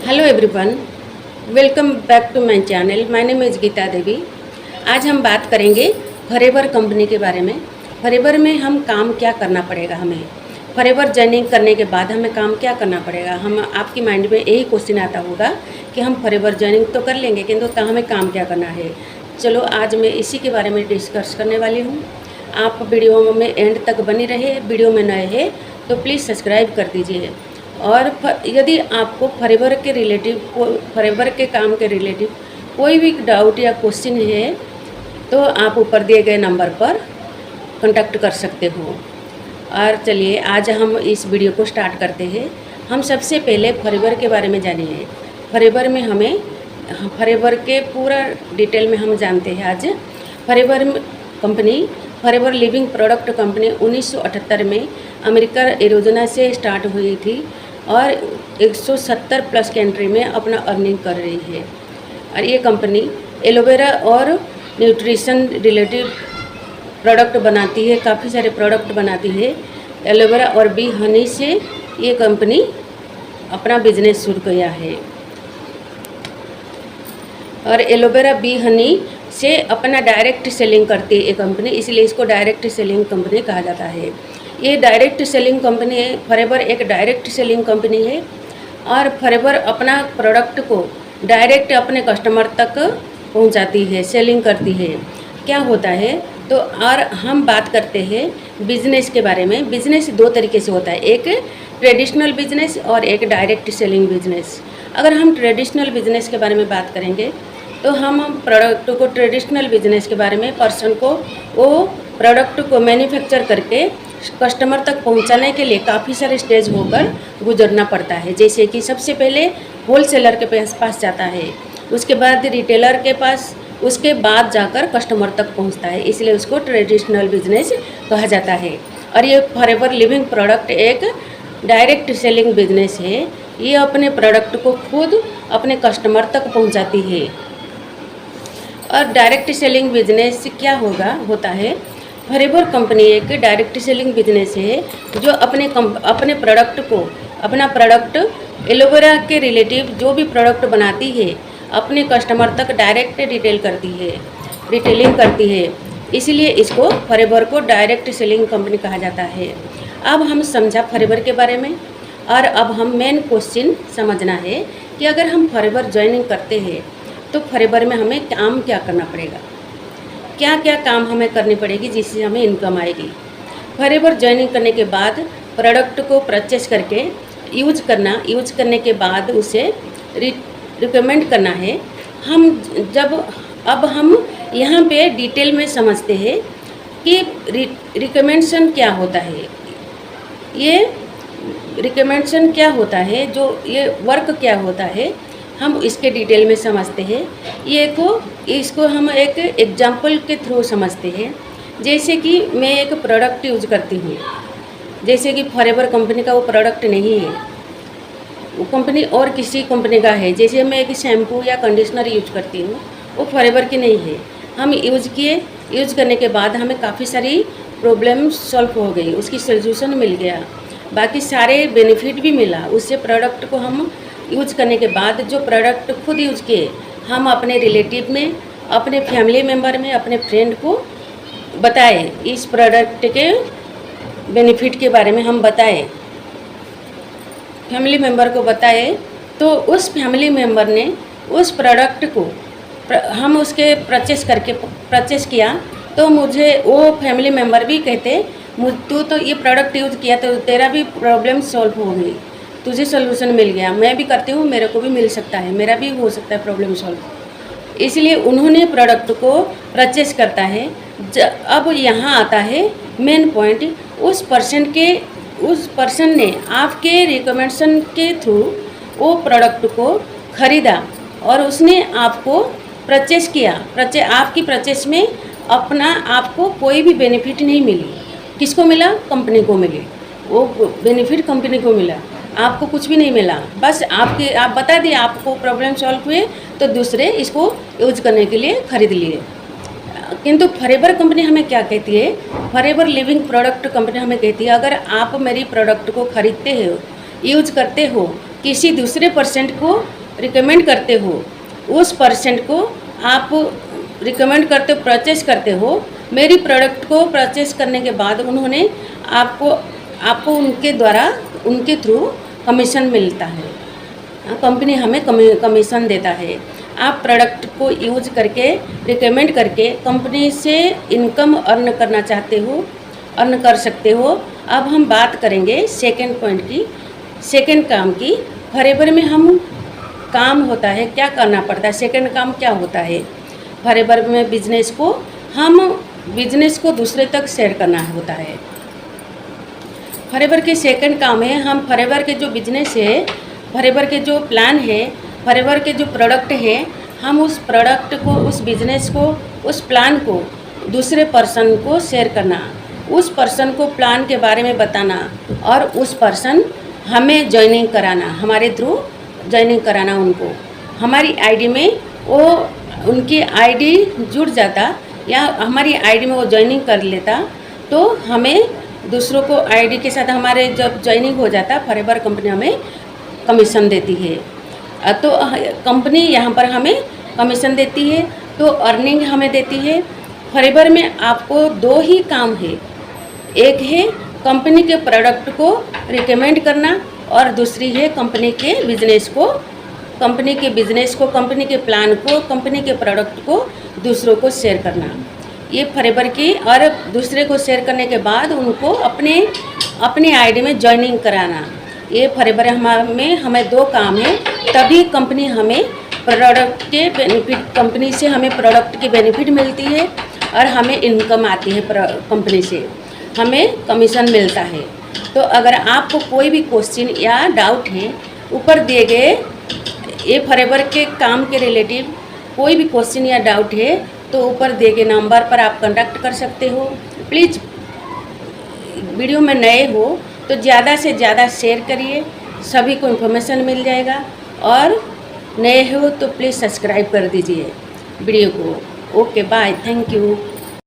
Hello everyone, welcome back to my channel. My name is Geeta Devi. आज हम बात करेंगे फॉरएवर कंपनी के बारे में। फॉरएवर में हम काम क्या करना पड़ेगा, हमें फॉरएवर ज्वाइनिंग करने के बाद हमें काम क्या करना पड़ेगा। हम आपकी माइंड में यही क्वेश्चन आता होगा कि हम फॉरएवर ज्वाइनिंग तो कर लेंगे, किंतु तो हमें काम क्या करना है। चलो आज मैं इसी के बारे में डिस्कस करने वाली हूँ। आप वीडियो में एंड तक बनी रहे। वीडियो में नए हैं तो प्लीज़ सब्सक्राइब कर दीजिए। और यदि आपको फॉरएवर के काम के रिलेटिव कोई भी डाउट या क्वेश्चन है तो आप ऊपर दिए गए नंबर पर कांटेक्ट कर सकते हो। और चलिए आज हम इस वीडियो को स्टार्ट करते हैं। हम सबसे पहले फॉरएवर के बारे में जानेंगे। फॉरएवर के पूरा डिटेल में हम जानते हैं आज। फॉरएवर लिविंग प्रोडक्ट कंपनी 1978 में अमेरिका एरिज़ोना से स्टार्ट हुई थी और 170 प्लस कंट्री में अपना अर्निंग कर रही है। और ये कंपनी एलोवेरा और न्यूट्रिशन रिलेटेड प्रोडक्ट बनाती है, काफ़ी सारे प्रोडक्ट बनाती है। एलोवेरा और बी हनी से ये कंपनी अपना बिजनेस शुरू किया है और एलोवेरा बी हनी से अपना डायरेक्ट सेलिंग करती है ये कंपनी, इसलिए इसको डायरेक्ट सेलिंग कंपनी कहा जाता है। ये डायरेक्ट सेलिंग कंपनी है। फॉरएवर एक डायरेक्ट सेलिंग कंपनी है और फॉरएवर अपना प्रोडक्ट को डायरेक्ट अपने कस्टमर तक पहुंचाती है, सेलिंग करती है। क्या होता है तो और हम बात करते हैं बिजनेस के बारे में। बिजनेस दो तरीके से होता है, एक ट्रेडिशनल बिजनेस और एक डायरेक्ट सेलिंग बिजनेस। अगर हम ट्रेडिशनल बिजनेस के बारे में बात करेंगे तो हम प्रोडक्ट को ट्रेडिशनल बिजनेस के बारे में पर्सन को वो प्रोडक्ट को मैन्युफैक्चर करके कस्टमर तक पहुंचाने के लिए काफ़ी सारे स्टेज होकर गुजरना पड़ता है। जैसे कि सबसे पहले होलसेलर के पास जाता है, उसके बाद रिटेलर के पास, उसके बाद जाकर कस्टमर तक पहुंचता है, इसलिए उसको ट्रेडिशनल बिजनेस कहा जाता है। और ये फॉरएवर लिविंग प्रोडक्ट एक डायरेक्ट सेलिंग बिजनेस है। ये अपने प्रोडक्ट को खुद अपने कस्टमर तक पहुँचाती है। और डायरेक्ट सेलिंग बिजनेस क्या होता है। फॉरएवर कंपनी एक डायरेक्ट सेलिंग बिजनेस है जो अपने प्रोडक्ट को, अपना प्रोडक्ट एलोवेरा के रिलेटिव जो भी प्रोडक्ट बनाती है अपने कस्टमर तक डायरेक्ट रिटेलिंग करती है, इसलिए इसको फॉरएवर को डायरेक्ट सेलिंग कंपनी कहा जाता है। अब हम समझा फॉरएवर के बारे में और अब हम मेन क्वेश्चन समझना है कि अगर हम फॉरएवर ज्वाइनिंग करते हैं तो फॉरएवर में हमें काम क्या करना पड़ेगा, क्या क्या काम हमें करनी पड़ेगी जिससे हमें इनकम आएगी। फॉरएवर ज्वाइनिंग करने के बाद प्रोडक्ट को परचेस करके यूज करने के बाद उसे रिकमेंड करना है। अब हम यहाँ पे डिटेल में समझते हैं कि रिकमेंडेशन क्या होता है, ये रिकमेंडेशन क्या होता है, जो ये वर्क क्या होता है, हम इसके डिटेल में समझते हैं। इसको हम एक एग्जाम्पल के थ्रू समझते हैं। जैसे कि मैं एक प्रोडक्ट यूज करती हूँ, जैसे कि फॉरएवर कंपनी का वो प्रोडक्ट नहीं है, वो कंपनी और किसी कंपनी का है। जैसे मैं एक शैम्पू या कंडीशनर यूज करती हूँ, वो फॉरएवर की नहीं है। हम यूज करने के बाद हमें काफ़ी सारी प्रॉब्लम सॉल्व हो गई, उसकी सोल्यूशन मिल गया, बाकी सारे बेनिफिट भी मिला। उससे प्रोडक्ट को हम यूज करने के बाद जो प्रोडक्ट खुद यूज किए, हम अपने रिलेटिव में, अपने फैमिली मेम्बर में, अपने फ्रेंड को बताए, इस प्रोडक्ट के बेनिफिट के बारे में हम बताए, फैमिली मेम्बर को बताए, तो उस फैमिली मेम्बर ने उस प्रोडक्ट को हम उसके परचेस किया, तो मुझे वो फैमिली मेम्बर भी कहते तू तो ये प्रोडक्ट यूज किया तो तेरा भी प्रॉब्लम सॉल्व हो गई, तुझे सोल्यूशन मिल गया। मैं भी करती हूँ, मेरे को भी मिल सकता है, मेरा भी हो सकता है प्रॉब्लम सॉल्व। इसलिए उन्होंने प्रोडक्ट को परचेस करता है। अब यहाँ आता है मेन पॉइंट, उस पर्सन ने आपके रिकमेंडेशन के थ्रू वो प्रोडक्ट को ख़रीदा और उसने आपको परचेस किया। आपकी परचेस में आपको कोई भी बेनिफिट नहीं मिली। किसको मिला? कंपनी को मिली। वो बेनिफिट कंपनी को मिला, आपको कुछ भी नहीं मिला। बस आप बता दिए आपको प्रॉब्लम सॉल्व हुए तो दूसरे इसको यूज करने के लिए ख़रीद लिए। किंतु फॉरएवर कंपनी हमें क्या कहती है, फॉरएवर लिविंग प्रोडक्ट कंपनी हमें कहती है अगर आप मेरी प्रोडक्ट को ख़रीदते हो, यूज करते हो किसी दूसरे पर्सन को रिकमेंड करते हो, उस पर्सन को आप रिकमेंड करते हो, परचेस करते हो, मेरी प्रोडक्ट को परचेस करने के बाद उन्होंने आपको उनके द्वारा, उनके थ्रू कमीशन मिलता है। कंपनी हमें कमीशन देता है। आप प्रोडक्ट को यूज करके, रिकमेंड करके कंपनी से इनकम अर्न करना चाहते हो, अर्न कर सकते हो। अब हम बात करेंगे सेकंड पॉइंट की, सेकंड काम की। फॉरएवर में हम काम होता है, क्या करना पड़ता है, सेकंड काम क्या होता है। फॉरएवर में बिजनेस को दूसरे तक शेयर करना होता है। फॉरएवर के सेकंड काम है, हम फॉरएवर के जो बिजनेस है, फॉरएवर के जो प्लान है, फॉरएवर के जो प्रोडक्ट है, हम उस प्रोडक्ट को, उस बिजनेस को, उस प्लान को दूसरे पर्सन को शेयर करना, उस पर्सन को प्लान के बारे में बताना और उस पर्सन हमें ज्वाइनिंग कराना, हमारे थ्रू ज्वाइनिंग कराना उनको। हमारी आईडी में वो, उनकी आईडी जुड़ जाता या हमारी आईडी में वो ज्वाइनिंग कर लेता, तो हमें दूसरों को आईडी के साथ हमारे जब ज्वाइनिंग हो जाता, फॉरएवर कंपनी हमें कमीशन देती है। तो कंपनी यहाँ पर हमें कमीशन देती है, तो अर्निंग हमें देती है। फॉरएवर में आपको दो ही काम है, एक है कंपनी के प्रोडक्ट को रिकमेंड करना और दूसरी है कंपनी के बिजनेस को, कंपनी के प्लान को, कंपनी के प्रोडक्ट को दूसरों को शेयर करना। ये फॉरएवर की, और दूसरे को शेयर करने के बाद उनको अपने आईडी में ज्वाइनिंग कराना। ये फॉरएवर में हमें दो काम है, तभी कंपनी हमें प्रोडक्ट के बेनिफिट, कंपनी से हमें प्रोडक्ट की बेनिफिट मिलती है और हमें इनकम आती है, कंपनी से हमें कमीशन मिलता है। तो अगर आपको कोई भी क्वेश्चन या डाउट है, ऊपर दिए गए ये फॉरएवर के काम के रिलेटिव कोई भी क्वेश्चन या डाउट है, तो ऊपर दिए गए नंबर पर आप कांटेक्ट कर सकते हो। प्लीज़ वीडियो में नए हो तो ज़्यादा से ज़्यादा शेयर करिए, सभी को इन्फॉर्मेशन मिल जाएगा। और नए हो तो प्लीज़ सब्सक्राइब कर दीजिए वीडियो को। Okay, bye, thank you.